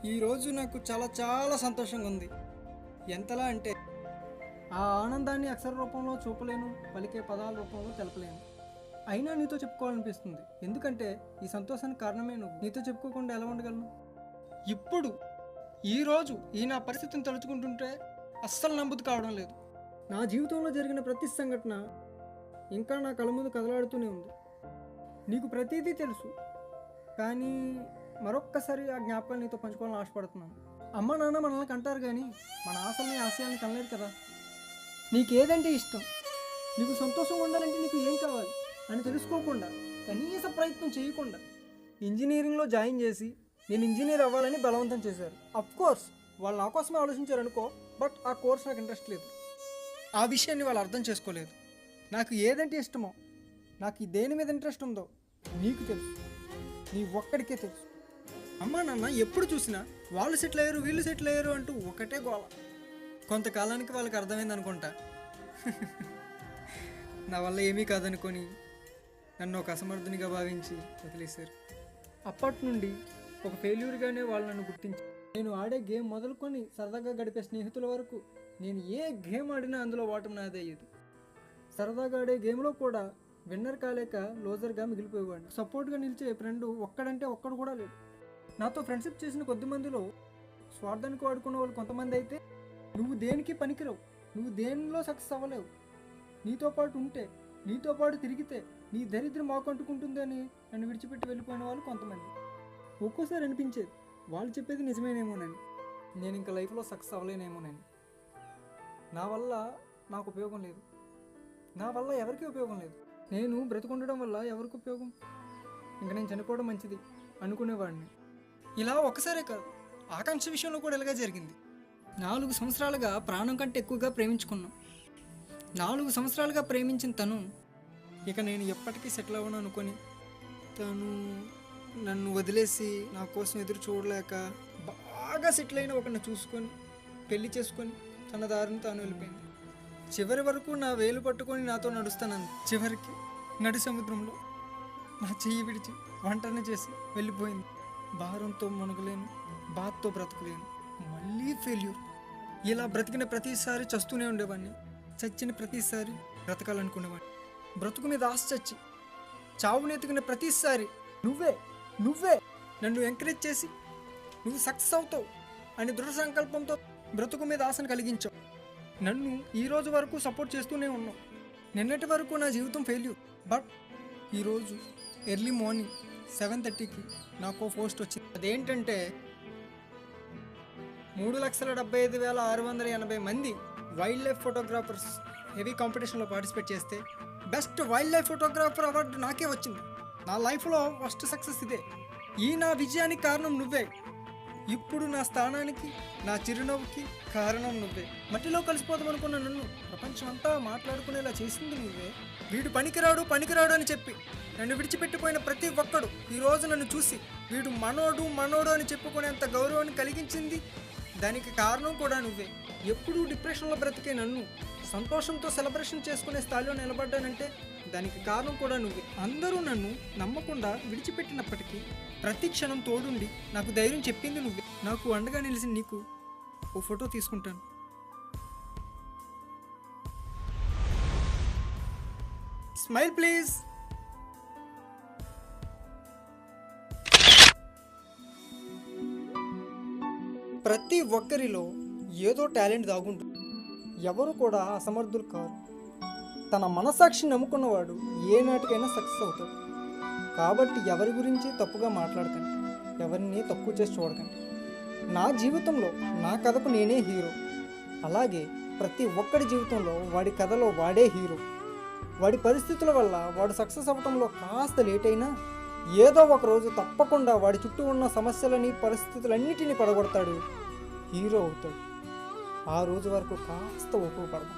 ఈరోజు నాకు చాలా చాలా సంతోషంగా ఉంది. ఎంతలా అంటే ఆ ఆనందాన్ని అక్షర రూపంలో చూపలేను, పలికే పదాల రూపంలో తెలపలేను. అయినా నీతో చెప్పుకోవాలనిపిస్తుంది. ఎందుకంటే ఈ సంతోషానికి కారణమే నువ్వు. నీతో చెప్పుకోకుండా ఎలా ఉండగలను? ఇప్పుడు ఈరోజు నా పరిస్థితిని తలుచుకుంటుంటే అస్సలు నమ్మబుద్ధి కావడం లేదు. నా జీవితంలో జరిగిన ప్రతి సంఘటన ఇంకా నా కళ్ళ ముందు కదలాడుతూనే ఉంది. నీకు ప్రతిదీ తెలుసు, కానీ మరొక్కసారి ఆ జ్ఞాపకాలు నీతో పంచుకోవాలని ఆశపడుతున్నాను. అమ్మ నాన్న మనల్ని కంటారు, కానీ మన ఆశల్ని ఆశయాల్ని కనలేరు కదా. నీకేదంటే ఇష్టం, నీకు సంతోషంగా ఉండాలంటే నీకు ఏం కావాలి అని తెలుసుకోకుండా, కనీస ప్రయత్నం చేయకుండా ఇంజనీరింగ్లో జాయిన్ చేసి నేను ఇంజనీర్ అవ్వాలని బలవంతం చేశారు. కోర్స్ వాళ్ళు నా కోసమే ఆలోచించారు అనుకో, బట్ ఆ కోర్స్ నాకు ఇంట్రెస్ట్ లేదు. ఆ విషయాన్ని వాళ్ళు అర్థం చేసుకోలేదు. నాకు ఏదంటే ఇష్టమో, నాకు దేని మీద ఇంట్రెస్ట్ ఉందో నీకు తెలుసు, నీ ఒక్కడికే తెలుసు. అమ్మా నాన్న ఎప్పుడు చూసినా వాళ్ళు సెటిల్ అయ్యారు, వీళ్ళు సెటిల్ అయ్యారు అంటూ ఒకటే గోల. కొంతకాలానికి వాళ్ళకి అర్థమైంది అనుకుంటా. నా వల్ల ఏమీ కాదనుకొని నన్ను ఒక అసమర్థునిగా భావించి వదిలేశారు. అప్పటి నుండి ఒక ఫెయిల్యూర్గానే వాళ్ళు నన్ను గుర్తించి, నేను ఆడే గేమ్ మొదలుకొని సరదాగా గడిపే స్నేహితుల వరకు నేను ఏ గేమ్ ఆడినా అందులో ఓటమి నాదే అయ్యేది. సరదాగా ఆడే గేమ్లో కూడా విన్నర్ కాలేక లోజర్గా మిగిలిపోయేవాడిని. సపోర్ట్గా నిలిచే ఫ్రెండ్ ఒక్కడంటే ఒక్కడు కూడా లేడు. నాతో ఫ్రెండ్షిప్ చేసిన కొద్ది మందిలో స్వార్థానికి వాడుకున్న వాళ్ళు కొంతమంది అయితే, నువ్వు దేనికి పనికిరావు, నువ్వు దేనిలో సక్సెస్ అవ్వలేవు, నీతో పాటు ఉంటే, నీతో పాటు తిరిగితే నీ దరిద్రం మాకంటుకుంటుంది అని నన్ను విడిచిపెట్టి వెళ్ళిపోయిన వాళ్ళు కొంతమంది. ఒక్కోసారి అనిపించేది వాళ్ళు చెప్పేది నిజమేనేమోనని, నేను ఇంకా లైఫ్లో సక్సెస్ అవ్వలేనేమోనని. నా వల్ల నాకు ఉపయోగం లేదు, నా వల్ల ఎవరికీ ఉపయోగం లేదు. నేను బ్రతుకుండడం వల్ల ఎవరికి ఉపయోగం? ఇంకా నేను చనిపోవడం మంచిది అనుకునేవాడిని. ఇలా ఒకసారే కాదు, ఆకాంక్ష విషయంలో కూడా ఇలాగే జరిగింది. 4 సంవత్సరాలుగా ప్రాణం కంటే ఎక్కువగా ప్రేమించుకున్నాం. 4 సంవత్సరాలుగా ప్రేమించిన తను ఇక నేను ఎప్పటికీ సెటిల్ అవ్వను అనుకొని, తను నన్ను వదిలేసి నా కోసం ఎదురు చూడలేక బాగా సెటిల్ అయిన ఒకరిని చూసుకొని పెళ్లి చేసుకొని తన దారిని తాను వెళ్ళిపోయింది. చివరి వరకు నా వేలు పట్టుకొని నాతో నడుస్తానని, చివరికి నడి సముద్రంలో నా చెయ్యి విడిచి వంటనే చేసి వెళ్ళిపోయింది. భారంతో మునగలేను, బాధతో బ్రతకలేను, మళ్ళీ ఫెయిల్యూర్. ఇలా బ్రతికిన ప్రతిసారి చస్తూనే ఉండేవాడిని, చచ్చిన ప్రతిసారి బ్రతకాలనుకునేవాడిని. బ్రతుకు మీద ఆశ చచ్చి చావునెతికిన ప్రతిసారి నువ్వే నువ్వే నన్ను ఎంకరేజ్ చేసి నువ్వు సక్సెస్ అవుతావు అని దృఢ సంకల్పంతో బ్రతుకు మీద ఆశను కలిగించావు. నన్ను ఈరోజు వరకు సపోర్ట్ చేస్తూనే ఉన్నావు. నిన్నటి వరకు నా జీవితం ఫెయిల్యూర్, బట్ ఈరోజు ఎర్లీ మార్నింగ్ 7:30కి నాకు పోస్ట్ వచ్చింది. అదేంటంటే 3,75,680 మంది వైల్డ్ లైఫ్ ఫోటోగ్రాఫర్స్ హెవీ కాంపిటీషన్లో పార్టిసిపేట్ చేస్తే best wild life photographer award నాకే వచ్చింది. నా లైఫ్లో ఫస్ట్ సక్సెస్ ఇదే. నా విజయానికి కారణం నువ్వే. ఇప్పుడు నా స్థానానికి, నా చిరునవ్వుకి కారణం నువ్వే. మట్టిలో కలిసిపోదామనుకున్న నన్ను ప్రపంచం అంతా మాట్లాడుకునేలా చేసింది నువ్వే. వీడు పనికిరాడు పనికిరాడు అని చెప్పి నన్ను విడిచిపెట్టిపోయిన ప్రతి ఒక్కడు ఈరోజు నన్ను చూసి వీడు మనోడు అని చెప్పుకునేంత గౌరవాన్ని కలిగించింది. దానికి కారణం కూడా నువ్వే. ఎప్పుడూ డిప్రెషన్లో బ్రతికే నన్ను సంతోషంతో సెలబ్రేషన్ చేసుకునే స్థాయిలో నిలబడ్డానంటే దానికి కారణం కూడా నువ్వే. అందరూ నన్ను నమ్మకుండా విడిచిపెట్టినప్పటికీ ప్రతి క్షణం తోడుండి నాకు ధైర్యం చెప్పింది నువ్వే. నాకు అండగా నిలిచి నీకు ఓ ఫోటో తీసుకుంటాను. Smile please. ప్రతి ఒక్కరిలో ఏదో టాలెంట్ దాగుంటుంది. ఎవరు కూడా అసమర్థులు కాదు. తన మనసాక్షిని నమ్ముకున్నవాడు ఏనాటికైనా సక్సెస్ అవుతాడు. కాబట్టి ఎవరి గురించి తప్పుగా మాట్లాడకండి, ఎవరిని తక్కువ చేసి చూడకండి. నా జీవితంలో నా కథకు నేనే హీరో. అలాగే ప్రతి ఒక్కడి జీవితంలో వాడి కథలో వాడే హీరో. వాడి పరిస్థితుల వల్ల వాడు సక్సెస్ అవ్వడంలో కాస్త లేట్ అయినా ఏదో ఒక రోజు తప్పకుండా వాడి చుట్టూ ఉన్న సమస్యలని, పరిస్థితులన్నిటినీ పడగొడతాడు, హీరో అవుతాడు. ఆ రోజు వరకు కాస్త ఓపిక పడదాం.